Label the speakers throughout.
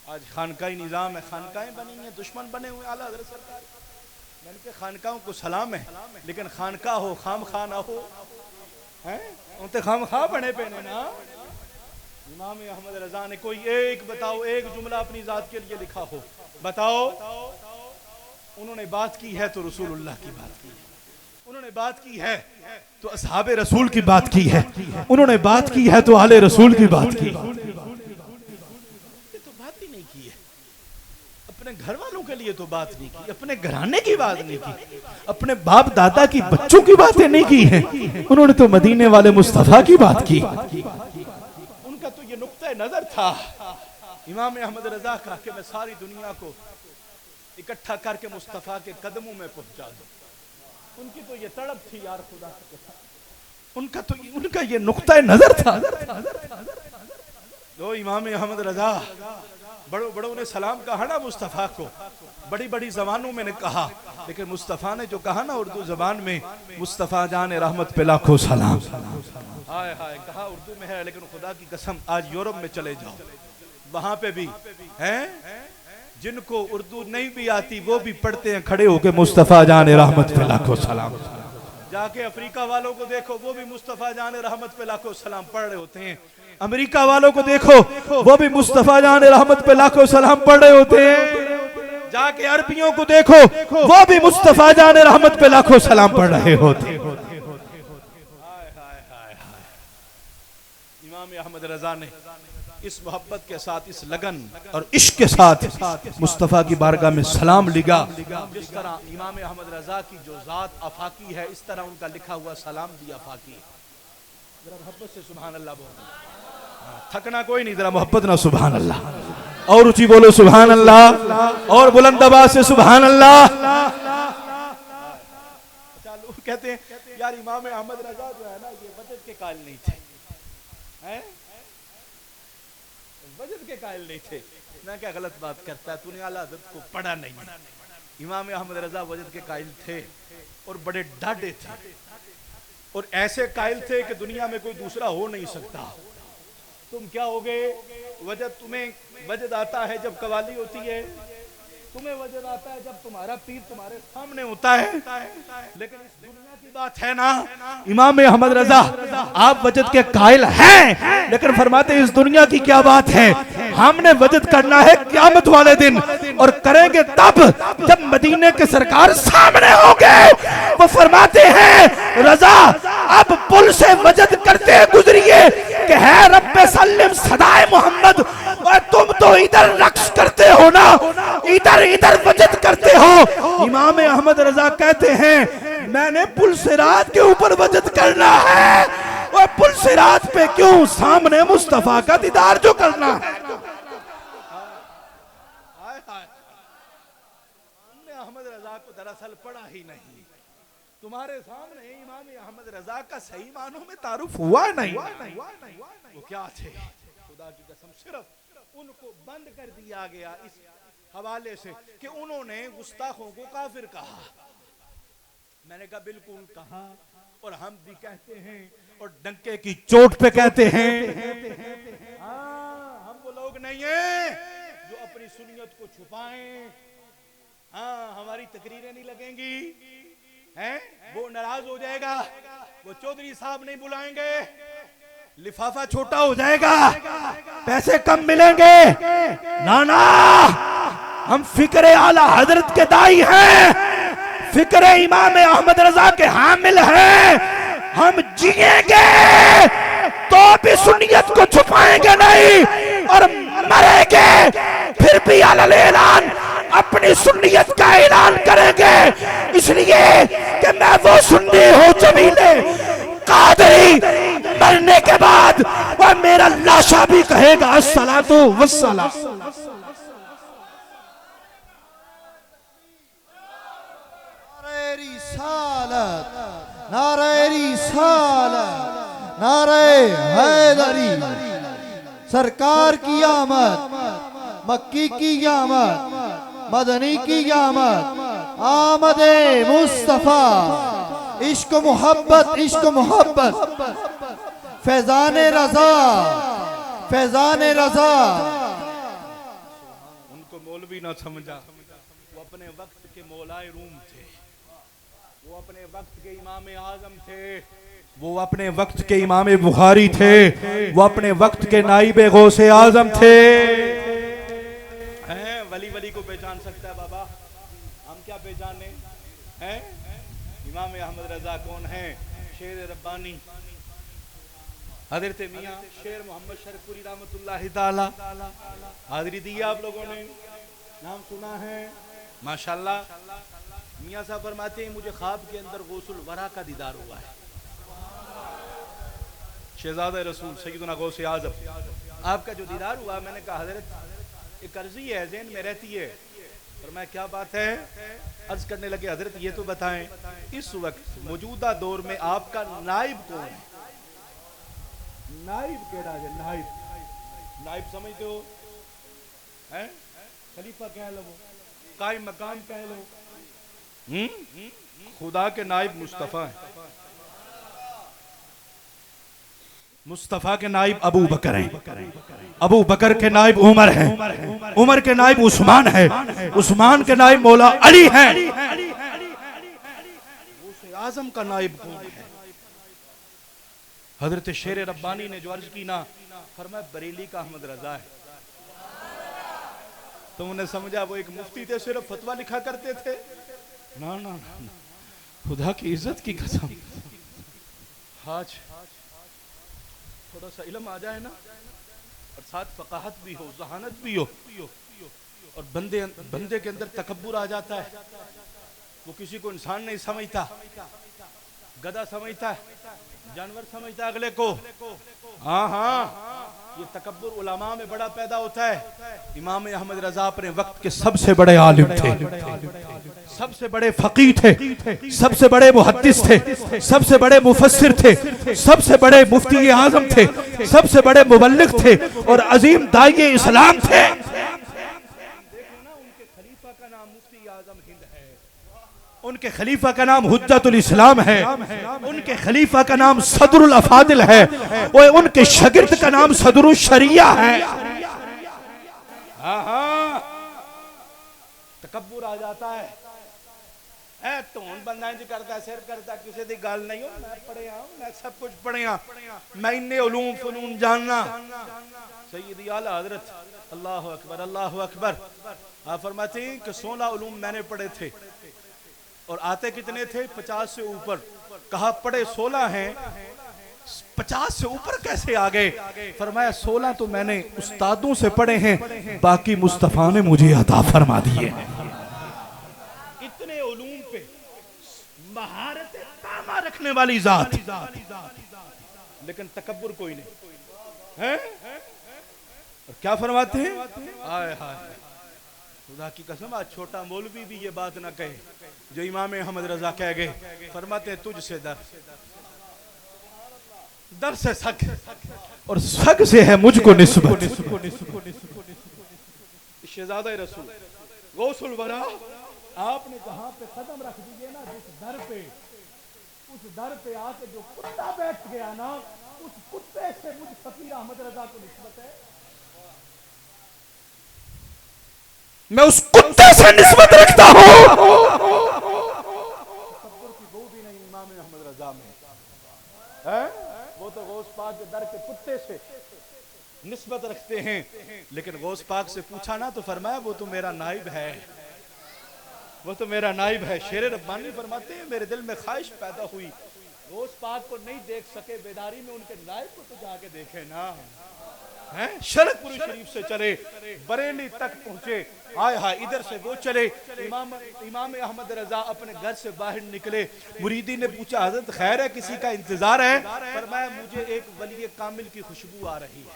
Speaker 1: आज खानकाई निज़ाम है, खानकाएं बनी हैं, दुश्मन बने हुए आला हज़रत सरकार। मैंने कहा खानकाओं को सलाम है, लेकिन खानका हो खाम खा ना हो, हैं उनते खाम खा बने पेने ना। इमाम अहमद रजा ने कोई एक बताओ, एक जुमला अपनी जात के लिए लिखा हो, बताओ। उन्होंने बात की है तो रसूलुल्लाह की बात की है, उन्होंने बात की है तो असहाबे रसूल की बात की है, उन्होंने बात की है तो आले रसूल की बात की। तो बात ही नहीं की है, अपने घर वालों के लिए तो बात नहीं की, अपने घराने की बात नहीं की, अपने बाप दादा की बच्चों की बातें नहीं की है। उन्होंने तो मदीने वाले मुस्तफा की बात की। उनका तो ये नुक्ता नजर था इमाम अहमद रजा का कि मैं सारी दुनिया को इकट्ठा करके मुस्तफा के कदमों में पहुंचा दूं। उनकी तो ये तड़प थी यार खुदा की कसम, उनका ये नुक्ता नजर था। लो इमाम अहमद रजा बड़ों बड़ों ने सलाम कहा ना मुस्तफ़ा को, बड़ी बड़ी जबानों में ने कहा, लेकिन मुस्तफ़ा ने जो कहा ना उर्दू जबान में, मुस्तफ़ा जान रहमत पे लाखों सलाम। हाय हाय कहा उर्दू में है, लेकिन खुदा की कसम आज यूरोप में चले जाओ, वहां पे भी हैं जिनको उर्दू नहीं भी आती वो भी पढ़ते हैं खड़े होके मुस्तफ़ा जान रहमत पे लाखों सलाम। जाके अफ्रीका वालों को देखो, वो भी मुस्तफ़ा जान रहमत पे लाखों सलाम पढ़ रहे होते हैं। अमेरिका वालों को देखो, वो भी मुस्तफ़ा जान रहमत पे लाखों सलाम पढ़ रहे होते हैं। जाके अरबियों को देखो, वो भी मुस्तफ़ा जान रहमत पे लाखों सलाम पढ़ रहे होते हैं। इमाम अहमद रजा ने इस मोहब्बत के साथ, इस लगन और इश्क के साथ मुस्तफ़ा की बारगाह में सलाम लिखा। जिस तरह इमाम अहमद रजा की जो जात आफाकी है, इस तरह उनका लिखा हुआ सलाम भी आफाकी है। जरा मोहब्बत से सुभान अल्लाह बोलो, थकना कोई नहीं, जरा मोहब्बत ना सुभान अल्लाह, और ऊंची बोलो सुभान अल्लाह, और बुलंद आवाज से सुभान अल्लाह। लोग कहते हैं यार इमाम अहमद रजा जो है ना ये वजद के कायल नहीं थे, हैं वजद के कायल नहीं थे। मैं क्या गलत बात करता है, तूने आला हज़रत को पढ़ा नहीं। इमाम अहमद रजा वजद के कायल थे और बड़े डाढ़े थे, और ऐसे कायल थे कि दुनिया में कोई दूसरा हो नहीं सकता। तुम क्या हो गए वजद, तुम्हें वजद आता है जब कवाली होती है, तुम्हें वजद आता है जब तुम्हारा पीर तुम्हारे सामने होता है, लेकिन इस दुनिया की बात है ना, इमाम अहमद रजा आप वजद के कायल हैं, लेकिन फरमाते इस दुनिया की क्या बात है, हमने वजद करना है क़यामत वाले दिन, और करेंगे तब जब मदीने के सरकार सामने होंगे। वो फरमाते हैं रजा अब पुल से वजद करते गुजरिए कि है रब्बे सल्लिम सदाए मोहम्मद, और तुम तो इधर रक्स करते हो ना, इधर इधर वजद करते हो। इमाम अहमद रजा कहते हैं मैंने पुल सिरात के ऊपर वजद करना है, और पुल सिरात पे क्यों, सामने मुस्तफा का दीदार जो करना है। अहमद रजा को दरअसल पढ़ा ही नहीं, तुम्हारे सामने इमाम अहमद रजा का सही मानों में तारुफ हुआ नहीं। वो क्या थे खुदा की कसम, सिर्फ उनको बंद कर दिया गया इस हवाले से कि उन्होंने गुस्ताखों को काफिर कहा। मैंने कहा बिल्कुल कहा, और हम भी कहते हैं, और डंके की चोट पे कहते हैं। हाँ हम वो लोग नहीं हैं जो अपनी सुन्नियत को छुपाएं। हाँ हमारी तकरीरें नहीं लगेंगी, हैं वो नाराज हो जाएगा, वो चौधरी साहब नहीं बुलाएंगे, लिफाफा छोटा हो जाएगा, पैसे कम मिलेंगे। ना ना, हम फिक्रे आला हजरत के दाई हैं, फिक्रे इमाम अहमद रजा के हामिल हैं। हम जिएंगे तो भी सुन्नियत को छुपाएंगे नहीं, और मरेंगे फिर भी अलल ऐलान अपनी सुन्नियत का ऐलान करेंगे, इसलिए कि मैं वो सुन्नी हूं जमीले कादरी, मरने के बाद वह मेरा लाशा भी कहेगा अस्सलातु वस्सलाम।
Speaker 2: नारे रिसालत, नारे रिसालत, नारे हैदरी, सरकार की आमद, मक्की की आमद, मदनी की आमद, आमदे मुस्तफा, इश्क मोहब्बत, इश्क मोहब्बत, फैजान रजा, फैजान रजा।
Speaker 1: उनको मौलवी ना समझा, वो अपने वक्त के मौलाए रूम थे, वो अपने वक्त के इमाम आजम थे, वो अपने वक्त के इमाम बुखारी थे, वो अपने वक्त के नाइब गौसे आजम थे। हैं वली वली को पहचान सकता है बाबा, हम क्या पहचाने हैं? इमाम अहमद रजा कौन है? शेर रब्बानी हजरत मियां शेर मोहम्मद शरफपुरी रहमतुल्लाहि ताला। हाजिरी दी आप लोगों ने, नाम सुना है माशाल्लाह। मियां साहब फरमाते हैं मुझे ख्वाब के अंदर गौसुल वरा का दीदार हुआ है। शहजादा रसूल सैयदना गौसे आजम आपका जो दीदार हुआ, मैंने कहा हजरत एक अर्जी है ज़हन में रहती है, और मैं क्या बात है? अर्ज करने लगे हजरत ये तो बताएं इस वक्त मौजूदा दौर में आपका नाइब कौन है? नाइब केड़ा है? नाइब नाइब समझते हो? हैं? खलीफा कह लो, कायम मकाम कह लो। खुदा के नाइब मुस्तफ़ा है, मुस्तफ़ा के नाइब अबू बकर हैं, अबू बकर के नाइब उमर हैं, उमर के नाइब उस्मान है, उस्मान के नाइब मौला अली हैं। आजम का नाइब कौन है? हजरत शेर रब्बानी ने जो अर्ज की ना, फरमाया बरेली का अहमद रजा है। तुमने समझा वो एक मुफ्ती थे, सिर्फ फतवा लिखा करते थे? ना ना ना, खुदा की इज्जत की कसम, आज थोड़ा सा इल्म आ जाए ना, और साथ फकाहत भी हो, जहानत भी हो, और बंदे के अंदर तकब्बुर आ जाता है। वो किसी को इंसान नहीं समझता, गधा समझता है, जानवर समझता है अगले को। हाँ हाँ, ये तकब्बुर उलमा में बड़ा पैदा होता है। इमाम अहमद रजा अपने वक्त के सबसे बड़े आलिम थे, सबसे बड़े फकीह थे, सबसे बड़े मुहद्दिस थे, सबसे बड़े मुफस्सिर थे, सबसे बड़े मुफ्ती आजम थे, सबसे बड़े मुबल्लिग थे, और अजीम दाई इस्लाम थे। उनके खलीफा का नाम हुज्जतुल इस्लाम है, उनके खलीफा का नाम सदरुल अफादिल है, और उनके शागिर्द का नाम सदरुल शरिया है। तकब्बुर आ जाता है, तो बंदा इंज करता, सिर करता, किसी की गल नहीं हो। मैं पढ़िया, मैं सब कुछ पढ़िया, मैं इन्ने उलूम फनून जानना। सैयदी आला हजरत अल्लाह अकबर, अल्लाह अकबर। आप फरमाते हैं कि 16 उलूम मैंने पढ़े थे, और आते कितने थे? 50 से ऊपर। कहा पढ़े 16 हैं, 50 से ऊपर कैसे आ गए? फरमाया 16 तो मैंने उस्तादों से पढ़े हैं, बाकी मुस्तफा ने मुझे अता फरमा दिए। इतने उलूम पे महारत तामा रखने वाली जात, लेकिन तकब्बुर कोई नहीं है। और क्या फरमाते हैं? हाय हाय, खुदा की कसम आज छोटा मौलवी भी ये बात ना कहे जो इमाम अहमद रजा कह गए। फरमाते हैं तुझसे दर से सग, और सग से है मुझको निस्बत। शहजादा रसूल गौसुल वरा, आपने जहां पे कदम रख दीजिए ना, जिस दर पे, उस दर पे आके जो कुत्ता बैठ गया ना, उस कुत्ते से मुझ फकीर अहमद रजा को निस्बत है। मैं उस कुत्ते से निस्बत रखता हूं। तकब्बुर की वो भी नहीं इमाम अहमद रजा में है। वो तो गौस पाक के दर के कुत्ते से निस्बत रखते हैं, लेकिन गौस पाक से पूछा ना तो फरमाया वो तो मेरा नाइब है, वो तो मेरा नाइब है। शेर रब्बानी फरमाते हैं मेरे दिल में ख्वाहिश पैदा हुई, गौस पाक को नहीं देख सके बेदारी में, उनके नाइब को तो जाके देखे ना। शरकपुर शरीफ से चले, बरेली तक पहुंचे, हाय हाय इधर से वो चले। इमाम अहमद रजा अपने घर से बाहर निकले, मुरीदी ने पूछा हजरत खैर है, किसी का इंतजार है? फरमाया मुझे एक वली कामिल की खुशबू आ रही है।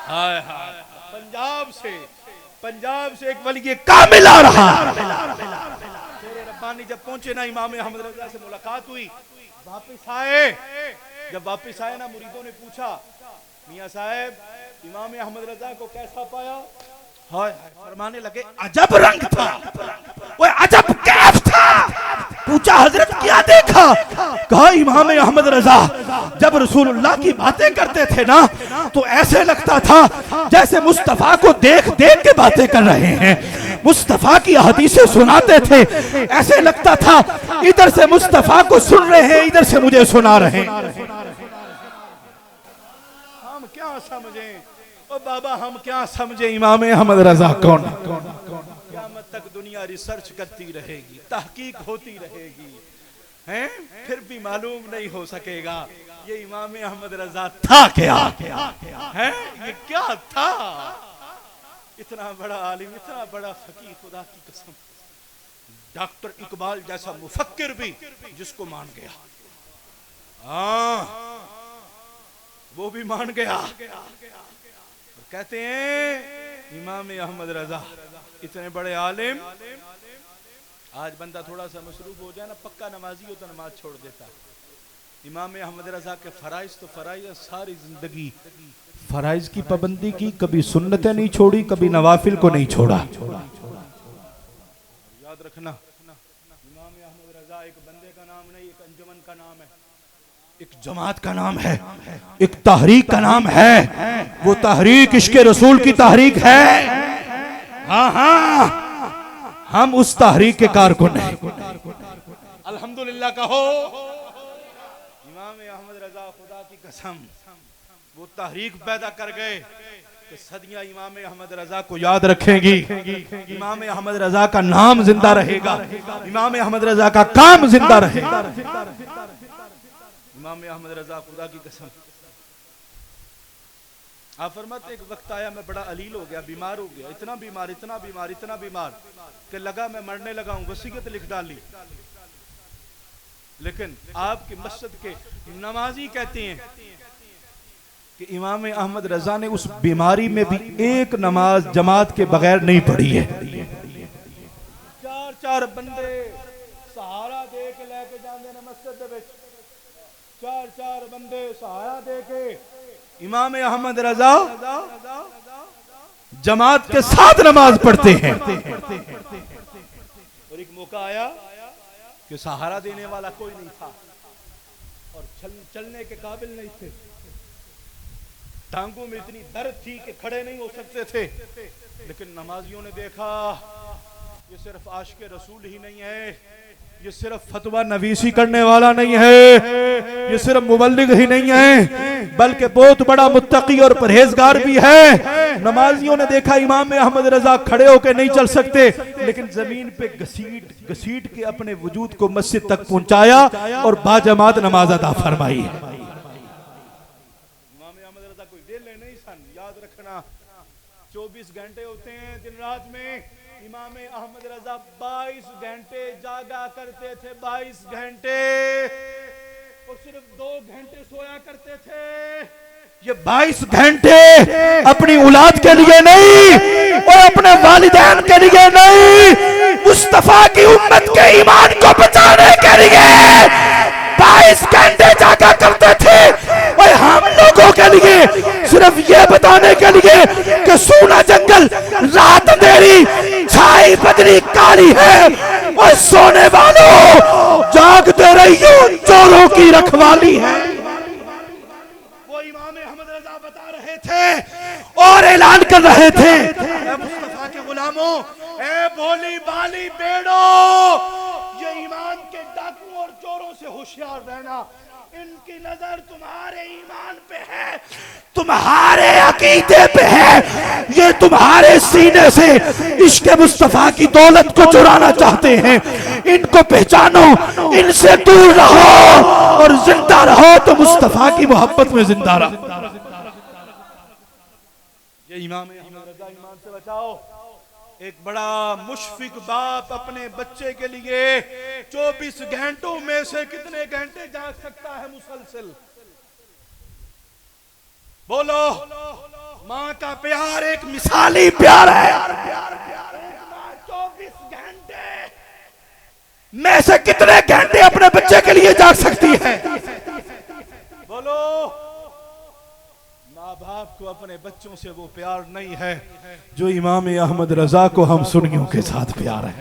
Speaker 1: हाय हाय, पंजाब से एक वली कामिल आ रहा। शेर रब्बानी जब पहुंचे ना, इमाम अहमद रजा से मुलाकात हुई, वापिस आए। जब वापिस आए ना, मुरीदों ने पूछा मियां साहब इमाम अहमद रजा को कैसा पाया? हाय फरमाने लगे अजब रंग था, वो अजब कैफ था, पूछा हजरत क्या देखा? कहा इमाम अहमद रजा जब रसूलुल्लाह की बातें करते थे ना तो ऐसे लगता था जैसे मुस्तफा को देख देख के बातें कर रहे हैं। मुस्तफा की हदीसें सुनाते थे, ऐसे लगता था इधर से मुस्तफा को सुन रहे हैं, इधर से मुझे सुना रहे हैं। हम क्या समझे ओ बाबा, हम क्या समझे इमाम अहमद रजा कौन? क़यामत तक दुनिया रिसर्च करती रहेगी, तहकीक होती रहेगी, हैं? फिर भी मालूम नहीं हो सकेगा ये इमाम अहमद रजा था क्या है, ये क्या था? इतना बड़ा आलिम, इतना बड़ा फकीह, खुदा की कसम। डॉक्टर इकबाल जैसा मुफक्किर भी जिसको मान गया, वो भी मान गया। कहते हैं इमाम अहमद रजा इतने बड़े आलिम। आज बंदा थोड़ा सा मसरूफ हो जाए ना, पक्का नमाजी हो तो नमाज छोड़ देता। इमाम अहमद रजा के फराइज तो फराइज, सारी जिंदगी फराइज की पाबंदी की, कभी सुन्नतें नहीं छोड़ी, कभी नवाफिल को नहीं छोड़ा। याद रखना इमाम अहमद रजा एक बंदे का नाम नहीं, एक अंजुमन का नाम है, एक जमात का नाम है, एक तहरीक का नाम है। वो तहरीक इश्क़े रसूल की तहरीक है। हाँ हाँ, हम उस तहरीक के कारकुन हैं। अल्हम्दुलिल्लाह कहो। इमाम अहमद रजा खुदा की कसम वो तहरीक पैदा कर गए कि सदियां इमाम अहमद रजा को याद रखेंगी। इमाम अहमद रजा का नाम जिंदा रहेगा, इमाम अहमद रजा का काम जिंदा रहेगा। इमाम अहमद रजा खुदा की कसम। आप फरमाते एक वक्त आया मैं बड़ा अलील हो गया, बीमार हो गया, इतना बीमार इतना बीमार इतना बीमार कि लगा मैं मरने लगा हूं, वसीयत लिख डाली। लेकिन आपकी मस्जिद के नमाजी कहते हैं कि इमाम अहमद रजा ने उस बीमारी में भी एक नमाज जमात के बगैर नहीं पढ़ी है। चार चार बंदे सहारा दे के लेके जाते हैं मस्जिद दे विच, चार चार बंदे सहारा दे के इमाम अहमद रजा जमात के साथ नमाज पढ़ते हैं। और एक मौका आया कि सहारा देने वाला कोई नहीं था और चलने के काबिल नहीं थे, टांगों में इतनी दर्द थी कि खड़े नहीं हो सकते थे। लेकिन नमाजियों ने देखा ये सिर्फ आशिक़ रसूल ही नहीं है, ये सिर्फ फतवा नवीसी करने वाला नहीं है, ये सिर्फ मुबल्लिग ही नहीं है, बल्कि बहुत बड़ा मुत्तकी और परहेजगार भी है। नमाजियों ने देखा इमाम अहमद रजा खड़े होकर नहीं चल सकते, लेकिन जमीन पे घसीट घसीट के अपने वजूद को मस्जिद तक पहुंचाया और बाजमात नमाज अदा फरमाई। इमाम अहमद रजा कोई डेले नहीं सन, याद रखना 24 घंटे होते हैं दिन रात में। इमाम अहमद रजा 22 घंटे जागा करते थे, 22 घंटे, और सिर्फ 2 घंटे सोया करते थे। ये 22 घंटे अपनी औलाद के लिए नहीं और अपने वालिदैन के लिए नहीं, मुस्तफा की उम्मत के ईमान को बचाने के लिए 22 घंटे जागा करते थे। और हम लोगों के लिए सिर्फ ये बताने के लिए कि सूना जंगल रात अंधेरी छाई बदरी काली है और सोने वालों जागते रहियो चोरों की रखवाली है। वो इमाम अहमद रजा बता रहे थे और ऐलान कर रहे थे, मुस्तफा के गुलामों, ए भोली बाली बेड़ो, ये ईमान के डाकू और चोरों से होशियार रहना। इनकी नजर तुम्हारे ईमान पे है, तुम्हारे अकीदे पे है, ये तुम्हारे सीने से इश्क़ मुस्तफा की दौलत को चुराना चाहते हैं। इनको पहचानो, इनसे दूर रहो और जिंदा रहो तो मुस्तफा की मोहब्बत में जिंदा रहो। ये इमाम अहमद रजा, ईमान से बचाओ। एक बड़ा मुशफिक बाप अपने बच्चे के लिए 24 घंटों में से कितने घंटे जाग सकता है मुसलसल? बोलो। माँ का प्यार एक मिसाली प्यार है। 24 घंटे में से कितने घंटे अपने बच्चे के लिए जाग सकती है? बोलो। माँ बाप को अपने बच्चों से वो प्यार नहीं है जो इमाम अहमद रजा को हम सुन्नियों के साथ प्यार है।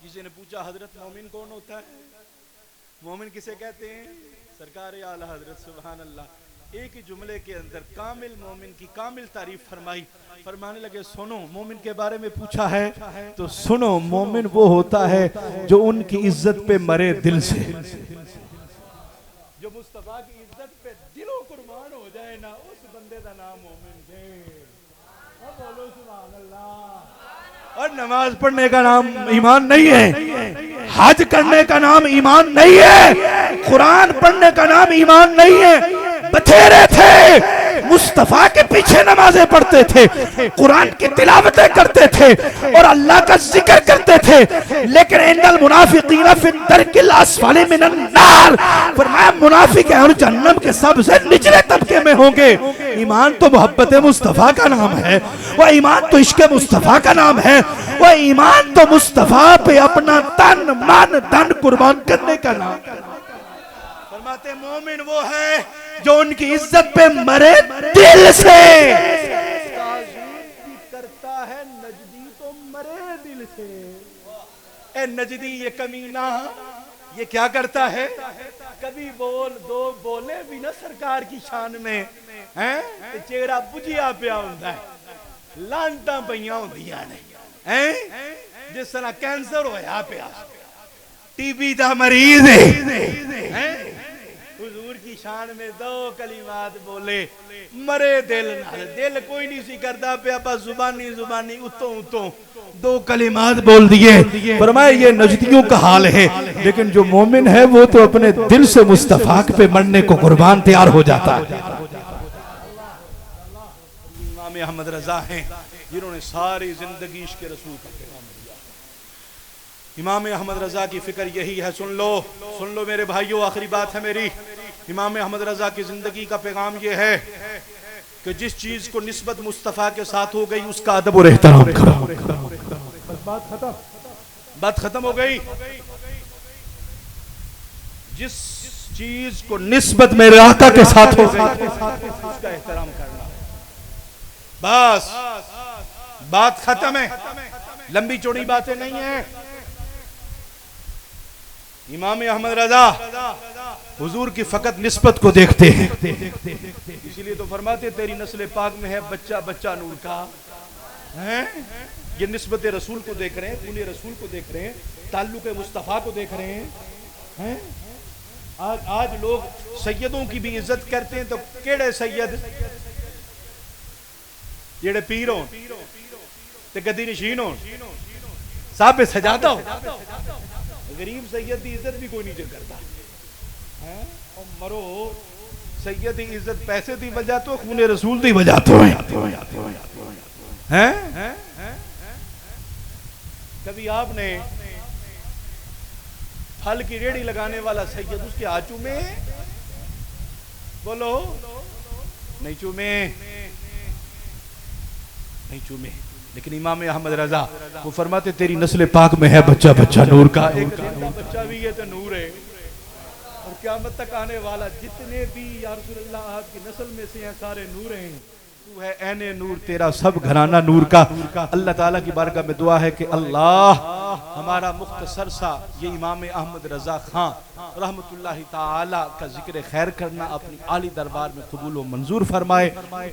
Speaker 1: किसी ने पूछा पूछा हजरत मोमिन कौन होता है? मोमिन किसे कहते हैं? सरकार आला हजरत सुभान अल्लाह एक ही जुमले के अंदर कामिल मोमिन की कामिल तारीफ फरमाई। फरमाने लगे सुनो मोमिन के बारे में पूछा है तो सुनो, मोमिन वो होता है जो उनकी इज्जत पे मरे दिल से, जो मुस्तफा की इज्जत पे दिलों कुर्बान हो जाए ना, उस बंदे का नाम मोमिन है। बोलो सुभान अल्लाह। और नमाज पढ़ने का नाम ईमान नहीं है, हज करने का नाम ईमान नहीं है, कुरान पढ़ने का नाम ईमान नहीं है। बथेरे थे मुस्तफा के पीछे नमाजें पढ़ते थे, कुरान की तिलावतें करते थे और अल्लाह का जिक्र करते थे, लेकिन इन्नल मुनाफिकीना फी दरकिल अस्फली मिनन नार, फरमाया मुनाफिक और जहन्नम के सबसे निचले तबके में होंगे। ईमान तो मोहब्बत मुस्तफा का नाम है, वह ईमान तो इश्क मुस्तफा का नाम है, वह ईमान तो मुस्तफा पे अपना तन मन धन कुर्बान करने का नाम। फरमाते मोमिन वो है जो उनकी इज्जत पे मरे दिल से। ताज़ीम भी करता है नजदी तो मरे दिल से। ए नजदी ये कमीना ये क्या करता है? कभी बोल दो बोले भी ना सरकार की शान में हैं, चेहरा बुझिया पिया हुंदा है, लांटा पईयां हुंदियां ने हैं, जिस तरह कैंसर होया पिया, टीबी दा मरीज है, हुजूर की शान में दो कलिमात बोले मरे दिल नाल। दिल कोई नहीं सी करदा पिया, बस जुबानी जुबानी उतों उतों दो कलिमात बोल दिए। फरमाया ये नजदियों का हाल है, लेकिन जो मोमिन है वो तो अपने दिल से मुस्तफा पे मरने को कुर्बान तैयार हो जाता है। इमाम अहमद रजा हैं जिन्होंने सारी जिंदगी इश्क रसूल का पैगाम दिया। इमाम अहमद रजा की फिक्र यही है, सुन लो मेरे भाइयों, आखिरी बात है मेरी। इमाम अहमद रजा की जिंदगी का पैगाम यह है कि जिस चीज को निस्बत मुस्तफा के साथ हो गई उसका अदब और एहतराम करो। बात खत्म हो गई। जिस चीज को निस्बत मेरे आका के साथ हो गई उसका एहतराम करना, बस बात खत्म है। लंबी चौड़ी बातें नहीं है। इमाम अहमद रजा हुजूर की फकत निस्बत को देखते हैं, इसीलिए तो फरमाते तेरी नस्ल पाक में है बच्चा बच्चा नूर का है। ये निस्बत रसूल को देख रहे हैं, पुण्य रसूल को देख रहे हैं, ताल्लुक मुस्तफ़ा को देख रहे हैं। आज लोग सैयदों की भी इज्जत करते हैं, तो केड़े सैयद? जेड़े पीर हो ते गद्दी नशीन हो, साहब सजादा हो। गरीब सैयद की इज्जत भी कोई नहीं करता है। और मरो सैयद की इज्जत पैसे की वजह तो खूने रसूल की वजह तो है। कभी आपने फल की रेड़ी लगाने वाला सैयद उसके हाथ चूमे? बोलो नहीं चूमे, नहीं चूमे। लेकिन इमाम अहमद रजा वो फरमाते तेरी नस्ल पाक में है बच्चा बच्चा नूर का। एक बच्चा भी ये तो नूर है, और क़यामत तक आने वाला जितने भी या रसूल अल्लाह आपकी नस्ल में से हैं सारे नूर हैं। तू है ऐने नूर, तेरा सब घराना नूर का। अल्लाह ताला की बारगाह में दुआ है कि अल्लाह हमारा मुख्तसर सा ये इमाम अहमद रजा खां रहमतुल्लाहि ताला का जिक्र खैर करना अपनी आली दरबार में कबूल व मंजूर फरमाए।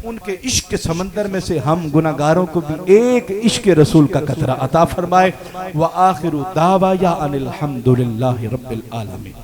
Speaker 1: उनके इश्क के समंदर में से हम गुनाहगारों को भी एक इश्क रसूल का कतरा अता फरमाए। व आखिरु दावा या अनिल हम्दुलिल्लाहि रब्बिल आलमीन।